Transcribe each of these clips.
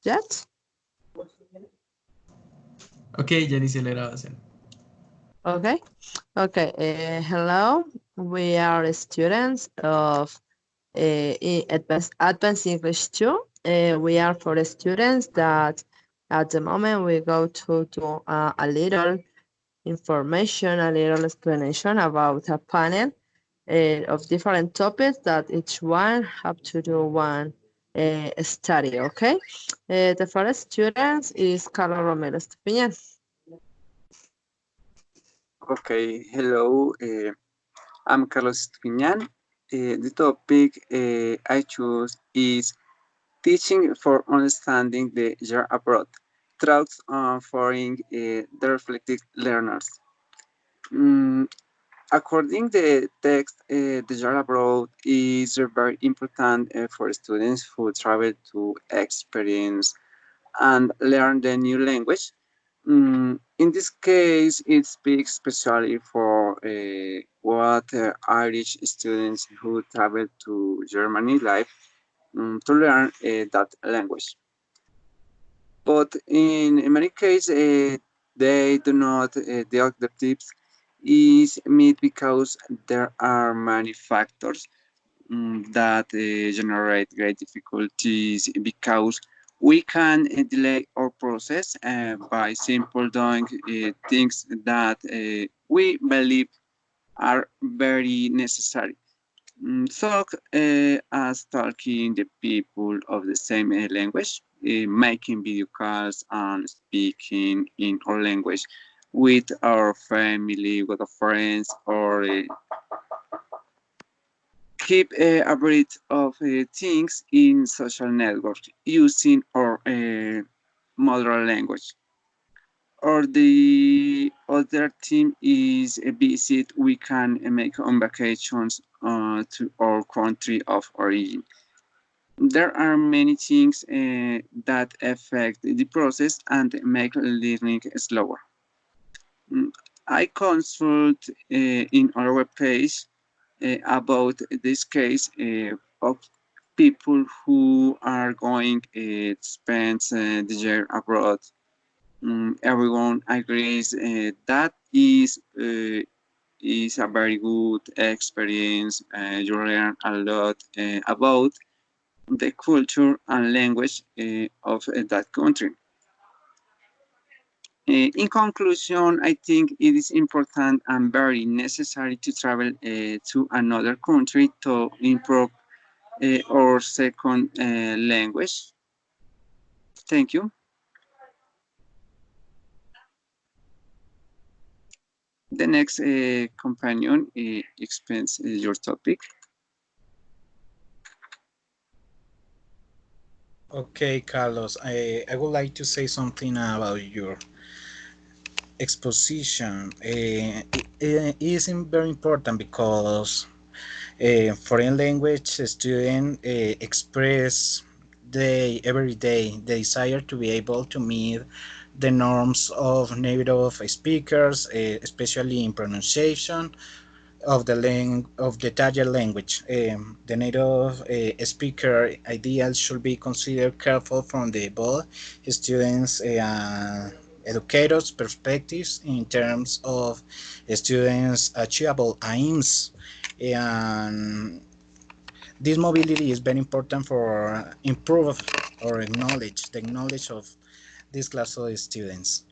yet? Ok, ya inicié la grabación. Okay. Okay. Hello. We are students of Advanced English 2. We are for the students that at the moment we go to do a little information, a little explanation about a panel of different topics that each one have to do one study, okay? The first student is Carlos Romero Estupiñán. Okay, hello. I'm Carlos Estupiñán. The topic I choose is teaching for understanding the year abroad. Thoughts on foreign the reflected learners. Mm, According to the text, the year abroad is very important for students who travel to experience and learn the new language. In this case, it speaks especially for what Irish students who travel to Germany live to learn that language. But in many cases, they do not, the objectives is met because there are many factors that generate great difficulties because we can delay our process by simply doing things that we believe are very necessary. So, as talking the people of the same language, making video calls and speaking in our language with our family, with our friends, or keep a breadth of things in social networks using our mother language. Or the other team is a visit we can make on vacations to our country of origin. There are many things that affect the process and make learning slower. Mm, I consult in our webpage about this case of people who are going to spend the year abroad. Everyone agrees that is a very good experience. You learn a lot about the culture and language of that country. In conclusion, I think it is important and very necessary to travel to another country to improve our second language. Thank you. The next companion explains your topic. Okay, Carlos, I would like to say something about your exposition. It is very important because foreign language students express the everyday the desire to be able to meet the norms of native speakers, especially in pronunciation of the target language. The native speaker ideals should be considered careful from the both students educators' perspectives in terms of students' achievable aims. And this mobility is very important for improve or acknowledge the knowledge of this class of students.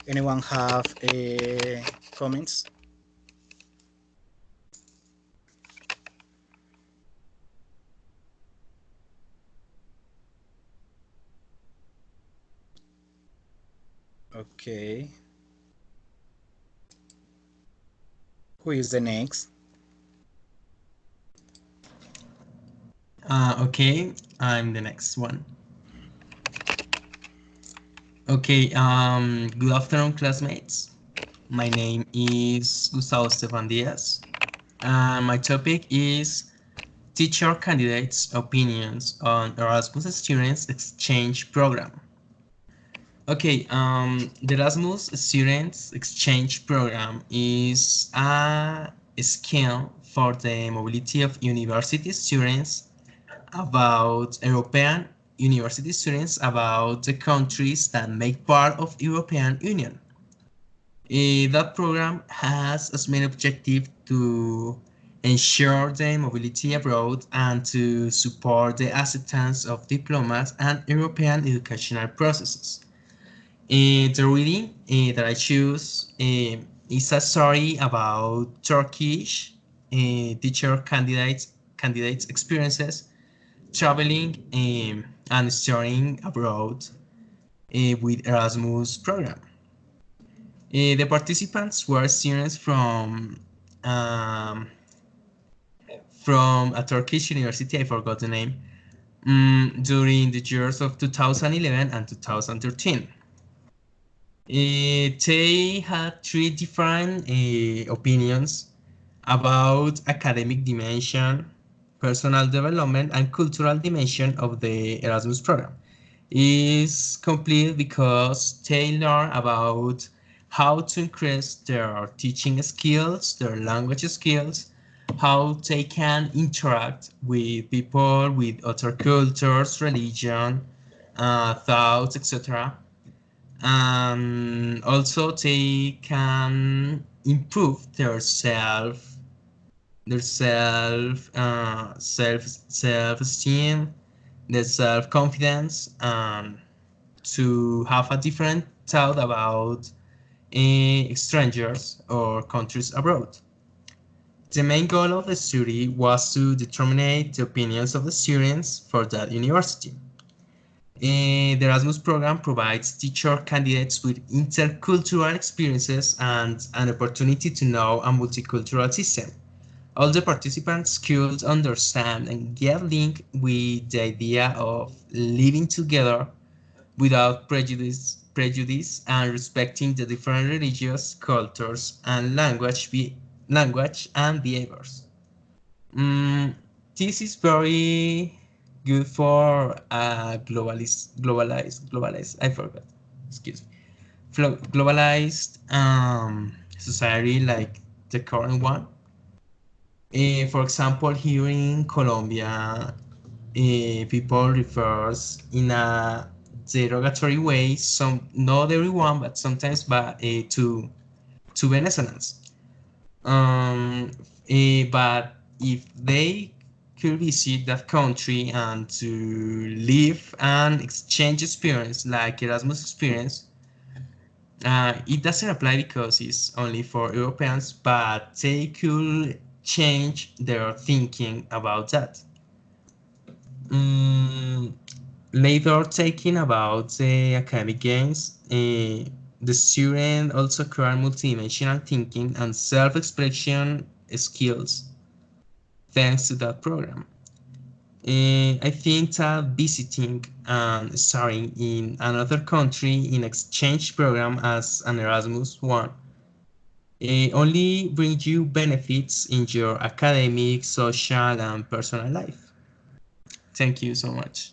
Anyone have comments? Okay. Who is the next? Okay, I'm the next one. Okay, good afternoon, classmates. My name is Gustavo Stefan Diaz. My topic is teacher candidates' opinions on Erasmus students exchange program. Okay, the Erasmus Students Exchange Program is a scheme for the mobility of university students about European university students about the countries that make part of European Union. That program has as main objective to ensure the mobility abroad and to support the acceptance of diplomas and European educational processes. The reading that I choose is a story about Turkish teacher candidates experiences traveling and studying abroad with Erasmus program. The participants were students um, from a Turkish university, I forgot the name, during the years of 2011 and 2013. They had three different opinions about academic dimension, personal development, and cultural dimension of the Erasmus program. Is complete because they learn about how to increase their teaching skills, their language skills, how they can interact with people with other cultures, religion, thoughts, etc. And also they can improve their self esteem, their self confidence, and to have a different thought about strangers or countries abroad. The main goal of the study was to determine the opinions of the students for that university. The Erasmus program provides teacher candidates with intercultural experiences and an opportunity to know a multicultural system. All the participants could understand and get linked with the idea of living together without prejudice and respecting the different religious cultures and language and behaviors. Mm, this is very good for a globalized, I forgot, excuse me, globalized society like the current one. For example, here in Colombia, people refers in a derogatory way, not everyone, but sometimes, but to Venezuelans. But if they could visit that country and to live and exchange experience like Erasmus experience, it doesn't apply because it's only for Europeans, but they could change their thinking about that. Mm, Later, taking about the academic gains, the student also acquire multidimensional thinking and self-expression skills thanks to that program. I think that visiting and studying in another country in exchange program as an Erasmus one only brings you benefits in your academic, social, and personal life. Thank you so much.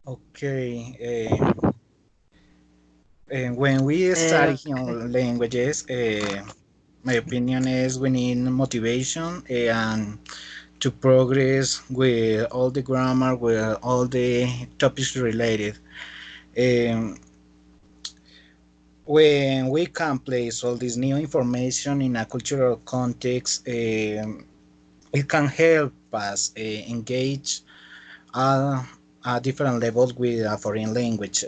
Okay. When we study languages, my opinion is we need motivation and to progress with all the grammar, with all the topics related. Um, when we can place all this new information in a cultural context, it can help us engage at different levels with a foreign language.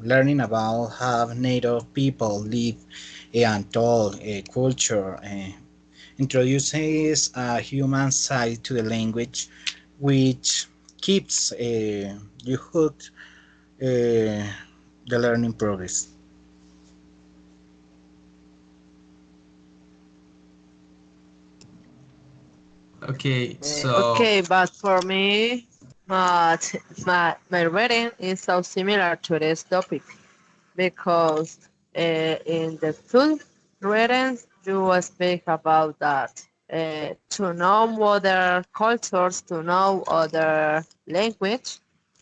Learning about how native people live and told culture introduces a human side to the language, which keeps you hooked the learning progress. Okay, so Okay, but for me, my reading is so similar to this topic because in the full readings you speak about that to know other cultures, to know other language,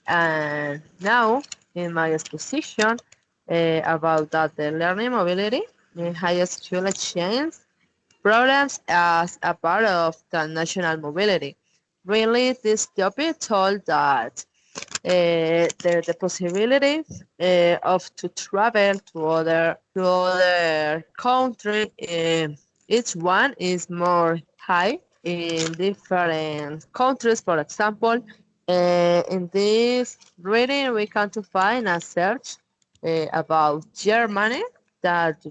and now in my exposition about that the learning mobility in high school exchange programs as a part of the national mobility. Really, this topic told that the possibility of to travel to other country. Each one is more high in different countries. For example, in this reading, we can to find a search about Germany that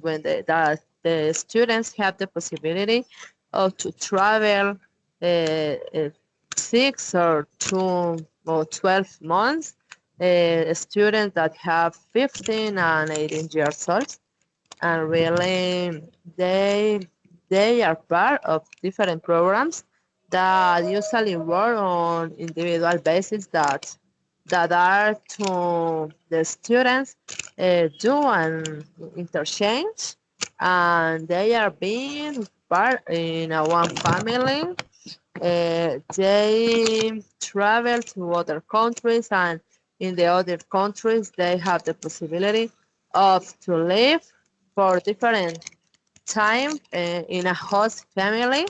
the students have the possibility of to travel uh, 6 or 12 months. Students that have 15 and 18 years old, and really they are part of different programs that usually work on individual basis that are to the students do an interchange, and they are being part in a one family. They travel to other countries, and in the other countries they have the possibility of to live for different time in a host family,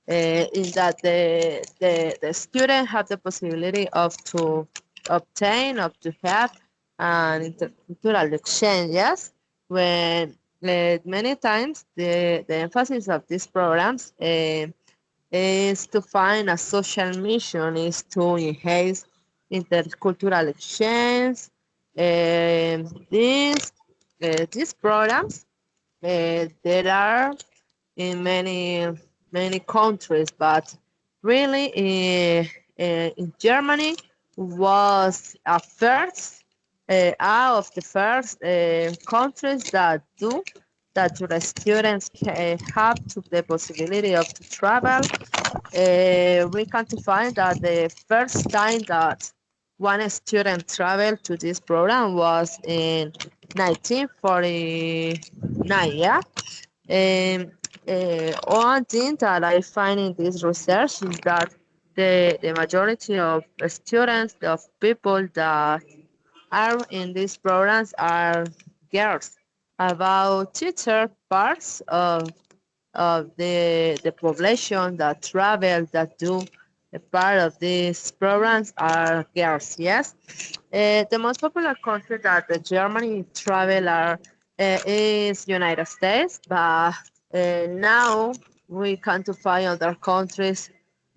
in that the student have the possibility of to obtain, of to have an intercultural exchange. Yes, when many times the emphasis of these programs is to find a social mission, is to enhance intercultural exchange. These programs there are in many countries, but really in Germany was a first out of the first countries that the students have to the possibility of to travel. We can to find that the first time that one student traveled to this program was in 1949. Yeah. One thing that I find in this research is that the majority of students, of people that are in these programs are girls. About two-thirds parts of the population that travel, that do a part of these programs are girls. Yes, the most popular country that the Germany travel are is United States, but now we can to find other countries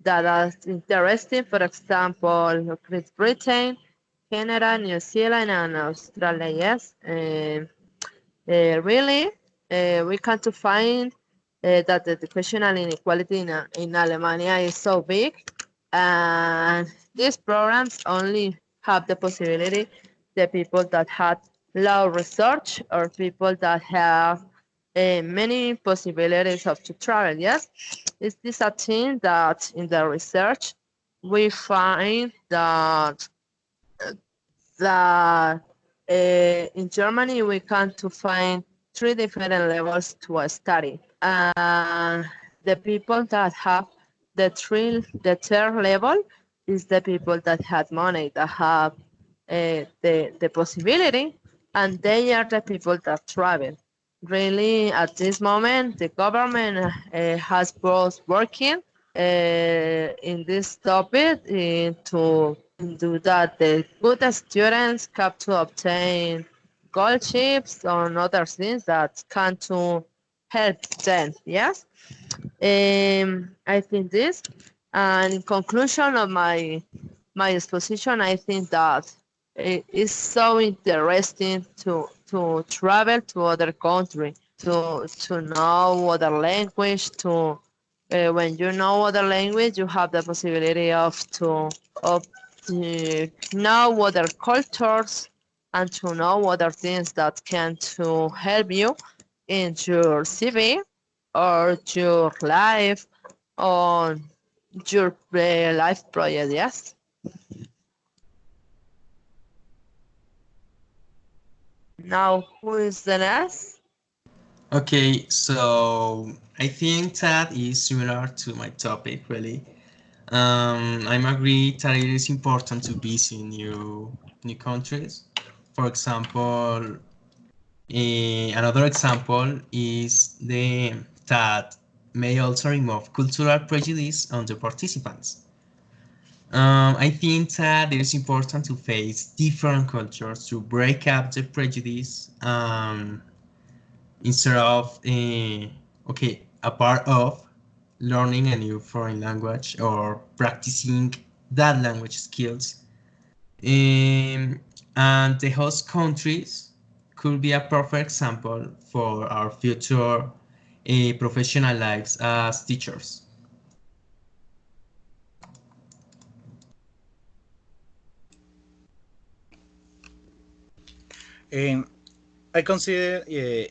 that are interesting. For example, Great Britain, Canada, New Zealand, and Australia. Yes, really, we can to find that the educational inequality in Alemania is so big, and these programs only have the possibility the people that had low research or people that have many possibilities of to travel. Yes, is this a thing that in the research we find that in Germany we can to find three different levels to study. The people that have the third level is the people that had money, that have the possibility, and they are the people that travel. Really, at this moment, the government has both working in this topic to do that the good students have to obtain scholarships or other things that can to help them. Yes, I think this, and in conclusion of my exposition, I think that it is so interesting to travel to other country, to know other language, to when you know other language, you have the possibility of to know other cultures and to know other things that can to help you in your CV or your life on your life project. Yes. Now, who is the next? Okay, so I think that is similar to my topic, really. I'm agree that it is important to visit new countries. For example, Another example is the that may also remove cultural prejudice on the participants. I think that it is important to face different cultures to break up the prejudice instead of a part of learning a new foreign language or practicing that language skills. Um, and the host countries could be a perfect example for our future professional lives as teachers. Um, I consider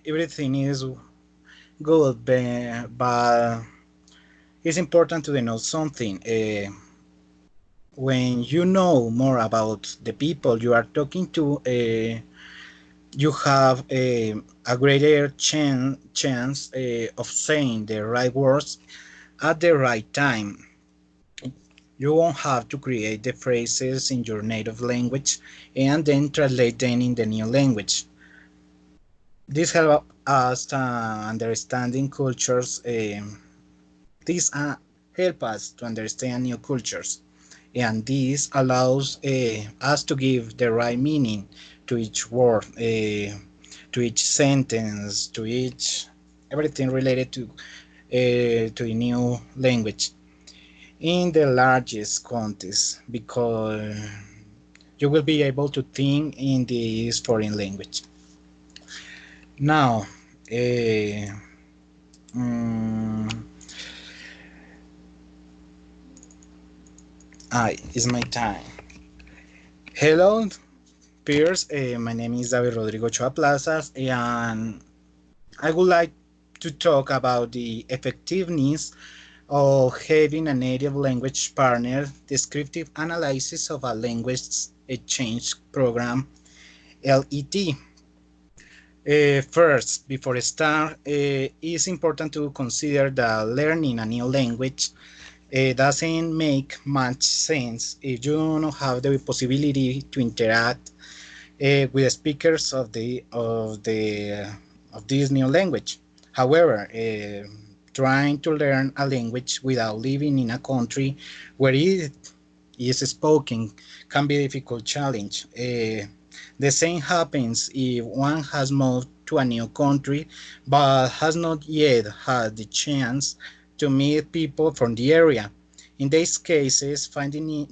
everything is good, but it's important to know something. When you know more about the people you are talking to, you have a greater chance of saying the right words at the right time. You won't have to create the phrases in your native language and then translate them in the new language. This helps us to understanding cultures. These help us to understand new cultures, and this allows us to give the right meaning to each word, to each sentence, to each everything related to a new language in the largest context, because you will be able to think in this foreign language. Now, uh, mm, it's my time. Hello, peers. My name is David Rodrigo Choa Plazas, and I would like to talk about the effectiveness of having a native language partner, descriptive analysis of a language exchange program, LET. First, before I start, it's important to consider that learning a new language doesn't make much sense if you don't have the possibility to interact with the speakers of this new language. However, trying to learn a language without living in a country where it is spoken can be a difficult challenge. The same happens if one has moved to a new country but has not yet had the chance to meet people from the area. In these cases, finding a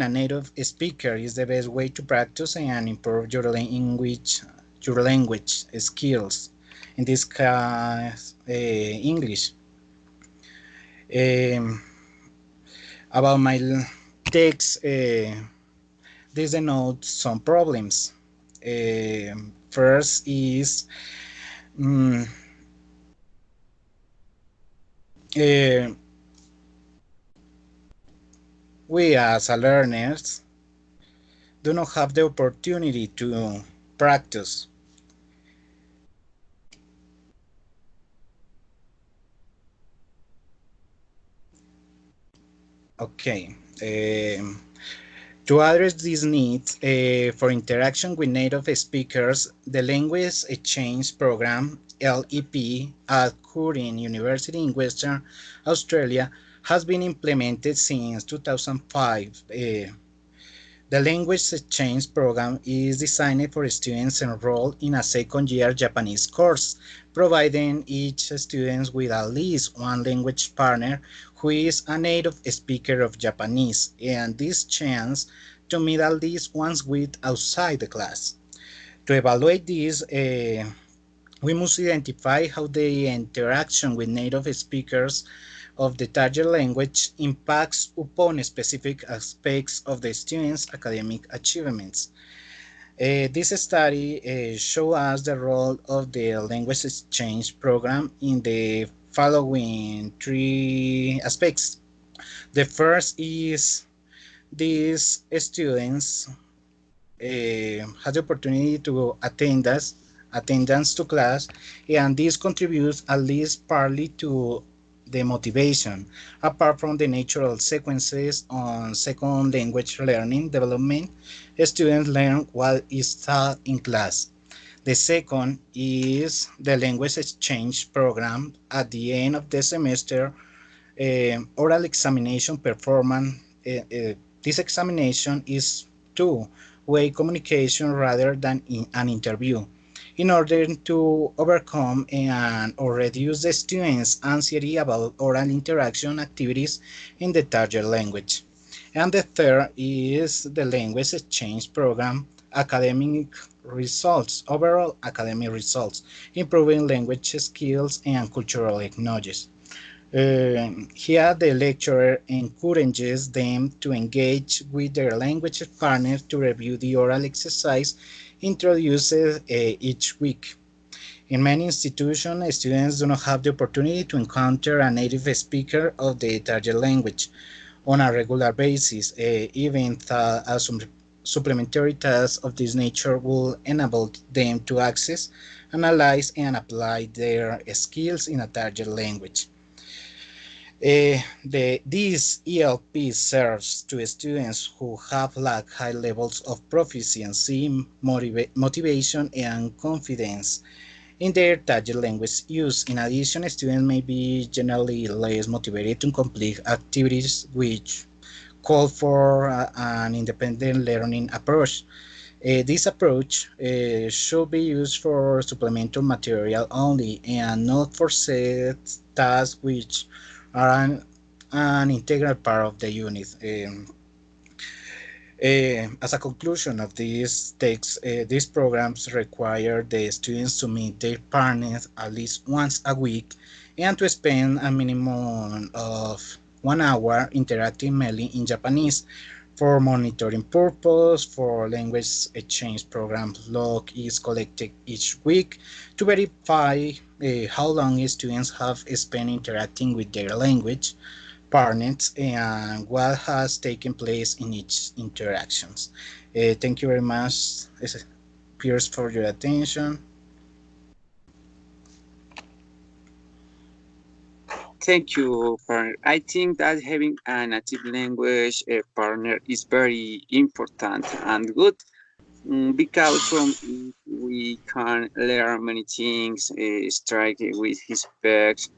native speaker is the best way to practice and improve your language skills. In this case, English. Um, about my text, this denotes some problems. First is um, uh, we as a learners do not have the opportunity to practice. Okay. To address these needs for interaction with native speakers, the Language Exchange Program (LEP) at Curtin University in Western Australia has been implemented since 2005. The Language Exchange Program is designed for students enrolled in a second-year Japanese course, providing each student with at least one language partner who is a native speaker of Japanese, and this chance to meet at least once with outside the class. To evaluate this, we must identify how the interaction with native speakers of the target language impacts upon specific aspects of the student's academic achievements. This study shows us the role of the language exchange program in the following three aspects. The first is these students has the opportunity to attendance to class, and this contributes at least partly to the motivation. Apart from the natural sequences on second language learning development, students learn what is taught in class. The second is the language exchange program. At the end of the semester, oral examination performance. This examination is two-way communication rather than an interview. In order to overcome and or reduce the students' anxiety about oral interaction activities in the target language. And the third is the language exchange program academic results, overall academic results, improving language skills and cultural knowledge. Here, the lecturer encourages them to engage with their language partners to review the oral exercise introduced each week. In many institutions, students do not have the opportunity to encounter a native speaker of the target language on a regular basis. Even a supplementary task of this nature will enable them to access, analyze, and apply their skills in a target language. This ELP serves to students who have lacked high levels of proficiency, motivation, and confidence in their target language use. In addition, students may be generally less motivated to complete activities which call for an independent learning approach. This approach should be used for supplemental material only and not for set tasks which are an integral part of the unit. As a conclusion of these texts, these programs require the students to meet their partners at least once a week and to spend a minimum of 1 hour interacting mainly in Japanese. For monitoring purpose, for language exchange program log is collected each week to verify how long students have spent interacting with their language partners and what has taken place in each interactions. Thank you very much, peers, for your attention. Thank you, partner. I think that having a native language partner is very important and good, because from it we can learn many things, strike with his facts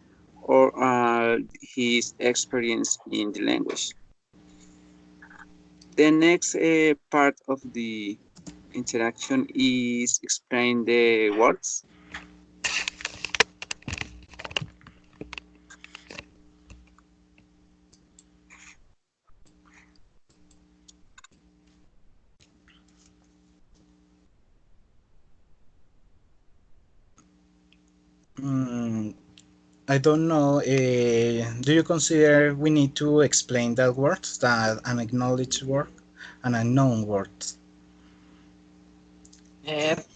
or his experience in the language. The next part of the interaction is explain the words. Mm, I don't know. Do you consider we need to explain that word, that an acknowledged word, an unknown word?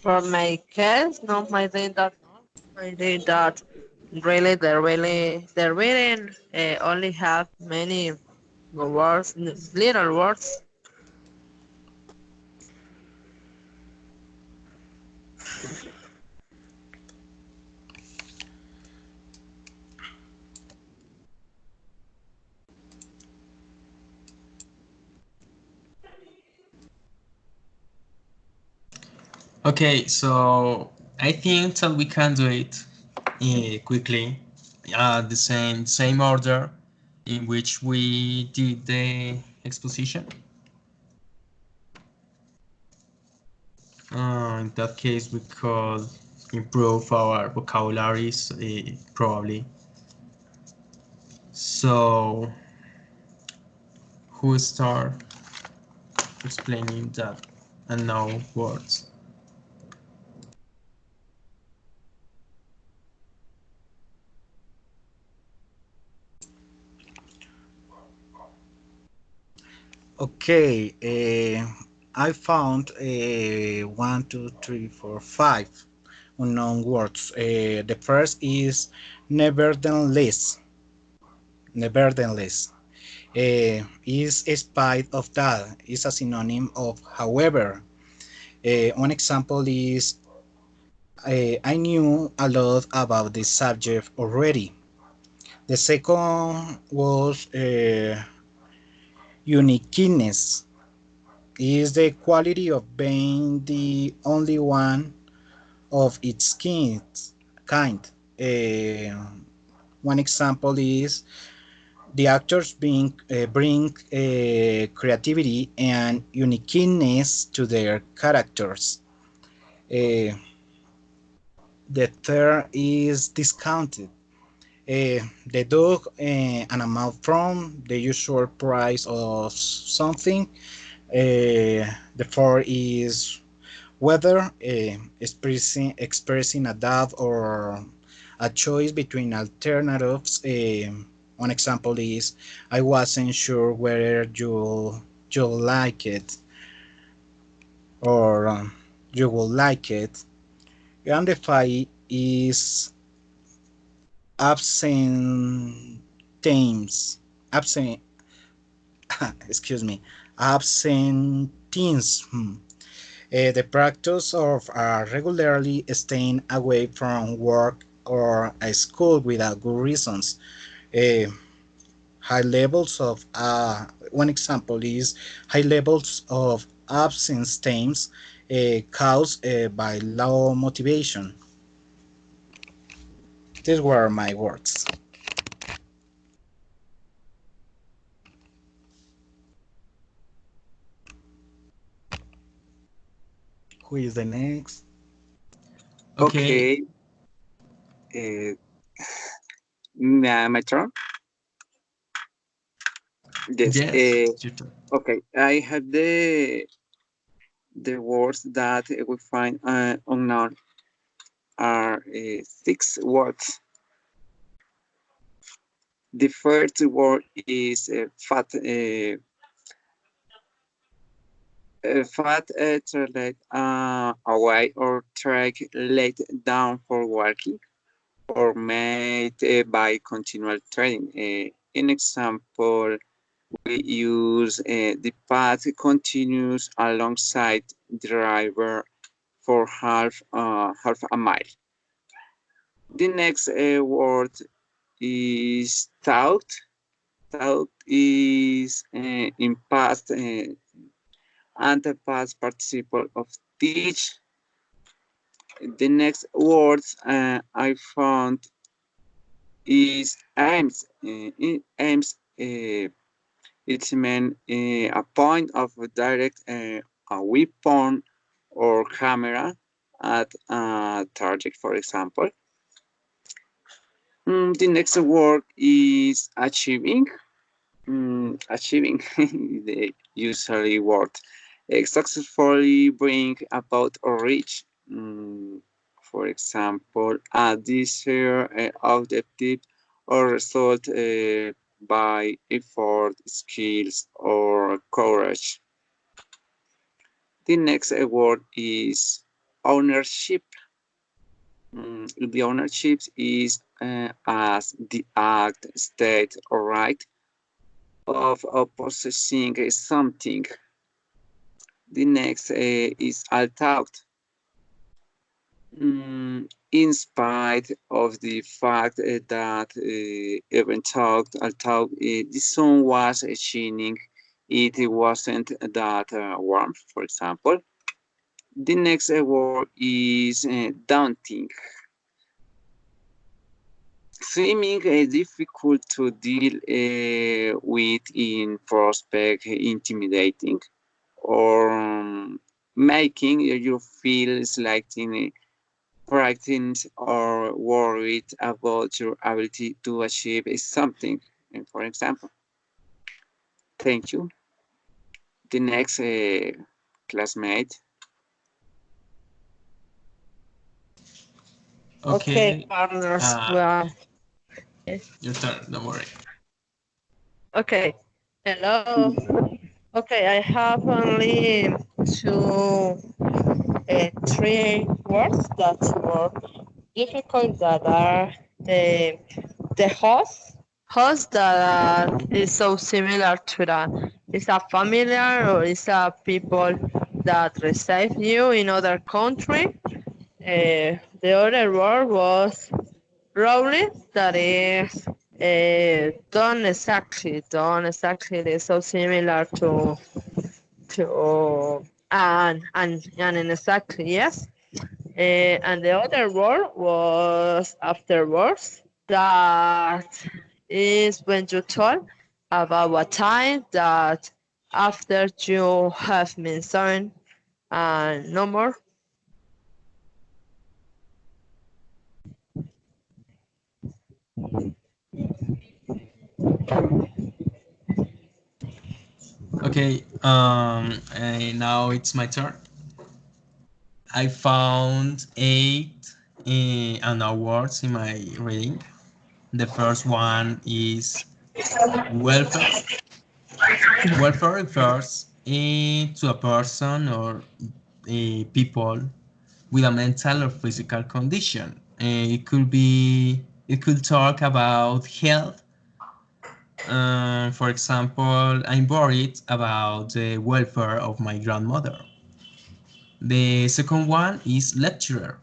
For my case, no, I think that really the reading only have many words, little words. Okay, so I think that we can do it quickly, the same order in which we did the exposition. In that case, we could improve our vocabularies, probably. So, who start explaining that unknown words? Okay, I found 1, 2, 3, 4, 5 unknown words. The first is nevertheless. Nevertheless. Is in spite of that is a synonym of however. One example is I knew a lot about this subject already. The second was uniqueness, is the quality of being the only one of its kind. Uh, One example is the actors bring creativity and uniqueness to their characters. Uh, the third is discounted. Deduct an amount from the usual price of something. The fourth is whether expressing a doubt or a choice between alternatives. One example is I wasn't sure whether you'll like it or you will like it. And the five is absentens absent excuse me absenteeism. The practice of regularly staying away from work or a school without good reasons. Uh, High levels of one example is high levels of absence times caused by low motivation. These were my words. Who is the next? Okay. Okay. Uh, my turn. Yes. Yes, it's your turn. Okay. I have the words that we find unknown are six words. The first word is fat. Fat translate away or track laid down for walking or made by continual training. In example, we use the path continues alongside driver for half a mile. The next word is taught. Taught is in past and the past participle of teach. The next words I found is aims. Aims. It's meant a point of direct a weapon or camera at a target, for example. The next word is achieving. Achieving the usually word. Successfully bring about or reach. For example, a desired objective or result by effort, skills, or courage. The next word is ownership. The ownership is as the act, state, or right of possessing something. The next is altaught. In spite of the fact that even talked, although the sun was shining, it wasn't that warm, for example. The next word is daunting. Seeming difficult to deal with in prospect, intimidating, or making you feel slightly frightened or worried about your ability to achieve something. For example, thank you. The next classmate. Okay, Okay. partners. Uh, Well, your turn. Don't worry. okay. Hello. Okay, I have only two, three words that were difficult that are the host that is so similar to that. Is a familiar or is a people that receive you in other country. The other word was rolling, that is Don't exactly. They're so similar to and exactly, yes. And the other word was afterwards. That is when you talk about a time that after you have been sorry and no more. Okay, now it's my turn. I found eight awards in my reading. The first one is welfare. Welfare refers to a person or people with a mental or physical condition. It could talk about health. For example, I'm worried about the welfare of my grandmother. The second one is lecturer.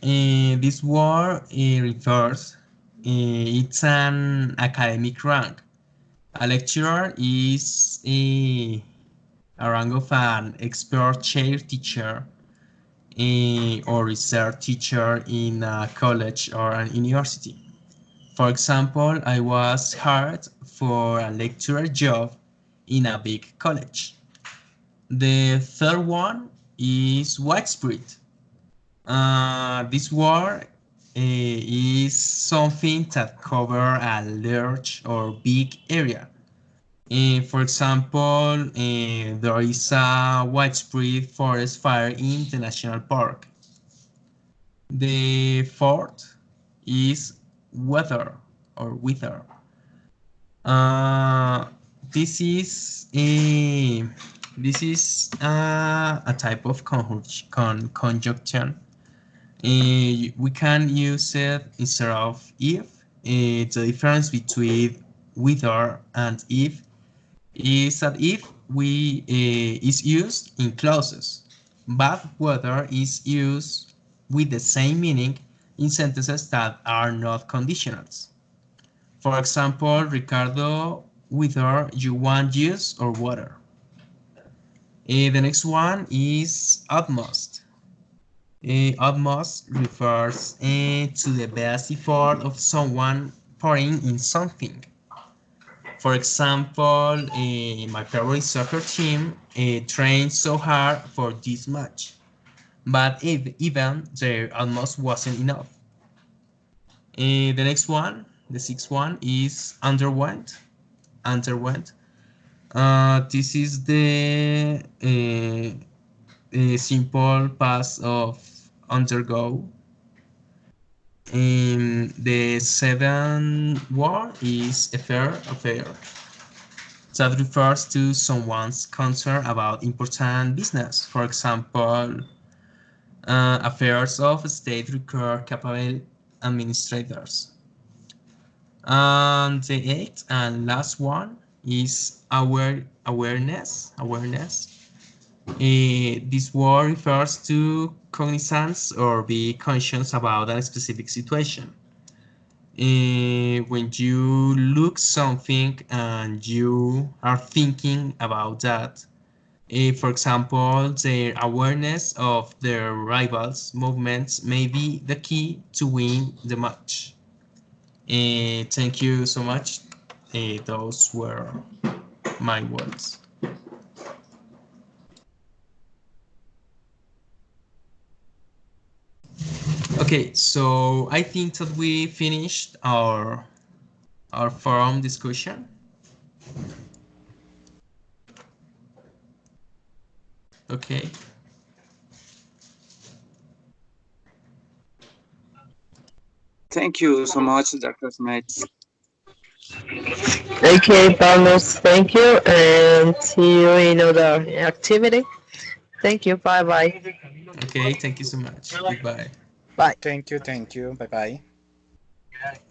This word refers, it's an academic rank. A lecturer is a rank of an expert chair teacher or research teacher in a college or an university. For example, I was hired for a lecturer job in a big college. The third one is widespread. This word is something that covers a large or big area. For example, there is a widespread forest fire in the national park. The fourth is weather or wither. Uh, this is a a type of conjunction. We can use it instead of if. The difference between wither and if is that if we is used in clauses, but whether is used with the same meaning in sentences that are not conditionals. For example, Ricardo, whether you want juice or water. The next one is utmost. Utmost refers to the best effort of someone pouring in something. For example, my favorite soccer team trained so hard for this match, but even there almost wasn't enough. The next one, the sixth one, is underwent. Underwent. This is the simple past of undergo. The seventh word is affair. That refers to someone's concern about important business. For example, affairs of state require capable administrators. And the eighth and last one is awareness. This word refers to cognizance or be conscious about a specific situation. When you look something and you are thinking about that, for example, their awareness of their rivals' movements may be the key to win the match. Thank you so much. Those were my words. Okay, so I think that we finished our forum discussion. Okay. Thank you so much, Dr. Smith. Okay, Carlos, thank you, and see you in other activity. Thank you. Bye bye. Okay, thank you so much. Goodbye. Bye. Thank you. Bye bye.